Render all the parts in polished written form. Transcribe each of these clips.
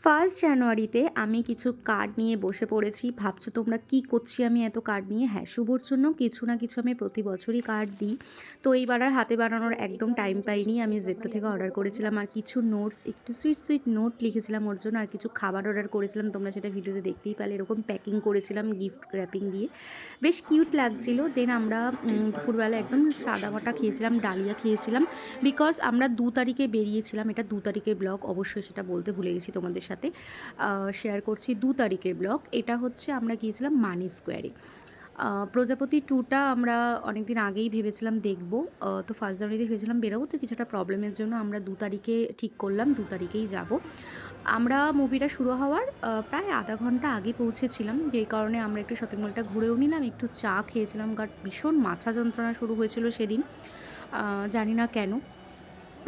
First জানুয়ারিতে আমি কিছু কার্ড নিয়ে বসে পড়েছি। ভাবছো তোমরা কী করছি আমি এত কার্ড নিয়ে? হ্যাঁ, শুভর জন্য কিছু না কিছু আমি প্রতি বছরই কার্ড দিই। তো এইবার আর হাতে বানানোর একদম টাইম পাইনি। আমি জেপ্টো থেকে অর্ডার করেছিলাম আর কিছু নোটস, একটু সুইট সুইট নোট লিখেছিলাম ওর জন্য, আর কিছু খাবার অর্ডার করেছিলাম। তোমরা সেটা ভিডিওতে দেখতেই পেলে। এরকম প্যাকিং করেছিলাম গিফট র্যাপিং দিয়ে, বেশ কিউট লাগছিল। দেন আমরা দুপুরবেলা একদম সাদামাটা খেয়েছিলাম, ডালিয়া খেয়েছিলাম। বিকজ আমরা 2 তারিখে বেরিয়েছিলাম। এটা 2 তারিখের ব্লগ, অবশ্যই সেটা বলতে ভুলে গেছি তোমাদের সাথে। শেয়ার করছি 2 তারিখের ব্লগ। এটা হচ্ছে আমরা গিয়েছিলাম মানি স্কোয়ারে। প্রজাপতি ট্যুরটা আমরা অনেক দিন আগেই ভেবেছিলাম দেখব। তো ফার্স্ট জানুয়ারিতে ভেবেছিলাম বেরোবো, তো কিছুটা প্রবলেমের জন্য আমরা 2 তারিখে ঠিক করলাম 2 তারিখেই যাব। আমরা মুভিটা শুরু হওয়ার প্রায় আধা ঘন্টা আগে পৌঁছেছিলাম, যেই কারণে আমরা একটু শপিং মলটা ঘুরেও নিলাম, একটু চা খেয়েছিলাম, কারণ ভীষণ মাথা যন্ত্রণা শুরু হয়েছিল সেদিন, জানি না কেন।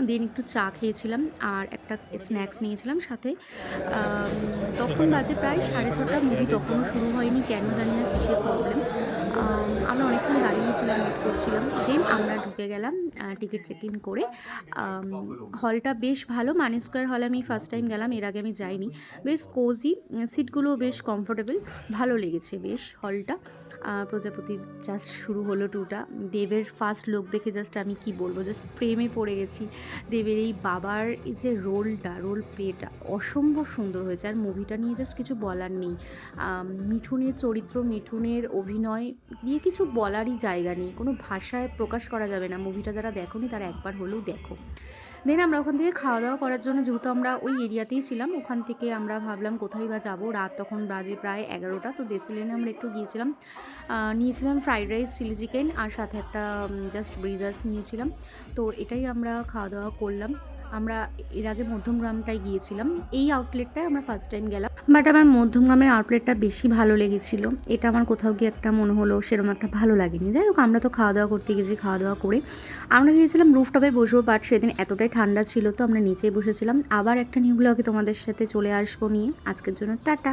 দেন একটু চা খেয়েছিলাম আর একটা স্ন্যাক্স নিয়েছিলাম সাথে। তখন বাজে প্রায় 6:30, মুভি তখনও শুরু হয়নি, কেন জানি না কিসের প্রবলেম। আমরা অনেকক্ষণ দাঁড়িয়েছিলাম, ওয়েট করছিলাম। দেন আমরা ঢুকে গেলাম টিকিট চেক ইন করে। হলটা বেশ ভালো, মানি স্কোয়ার হলে আমি ফার্স্ট টাইম গেলাম, এর আগে আমি যাইনি। বেশ কোজি, সিটগুলোও বেশ কমফোর্টেবল, ভালো লেগেছে বেশ হলটা। প্রজাপতির জাস্ট শুরু হলো টুটা। দেবের ফার্স্ট লুক দেখে জাস্ট আমি কি বলবো, জাস্ট প্রেমে পড়ে গেছি। দেবের এই বাবার এই যে রোল প্লেটা অসম্ভব সুন্দর হয়েছে। আর মুভিটা নিয়ে জাস্ট কিছু বলার নেই। মিঠুনের চরিত্র, মিঠুনের অভিনয় দিয়ে কিছু বলারই জায়গা নেই, কোনো ভাষায় প্রকাশ করা যাবে না। মুভিটা যারা দেখোনি তারা একবার হলেও দেখো। দেন আমরা ওখান থেকে খাওয়া দাওয়া করার জন্য, যেহেতু আমরা ওই এরিয়াতেই ছিলাম, ওখান থেকে আমরা ভাবলাম কোথায় বা যাবো। রাত তখন বাজে প্রায় 11টা। তো দেশি লেনে আমরা একটু গিয়েছিলাম, নিয়েছিলাম ফ্রাইড রাইস, চিলি চিকেন আর সাথে একটা জাস্ট ব্রিজার্স নিয়েছিলাম। তো এটাই আমরা খাওয়া দাওয়া করলাম। আমরা এর আগে মধ্যমগ্রামটায় গিয়েছিলাম, এই আউটলেটটায় আমরা ফার্স্ট টাইম গেলাম, বাট আমার মধ্যমগ্রামের আউটলেটটা বেশি ভালো লেগেছিলো। এটা আমার কোথাও গিয়ে একটা মনে হলো সেরকম একটা ভালো লাগেনি। যাই হোক, আমরা তো খাওয়া দাওয়া করতে গেছি, খাওয়া দাওয়া করে আমরা ভেবেছিলাম রুফটপে বসবো, বাট সেদিন এতটাই ঠান্ডা ছিল তো আমরা নিচেই বসেছিলাম। আবার একটা নিউ ব্লগে তোমাদের সাথে চলে আসবো নিয়ে। আজকের জন্য টাটা।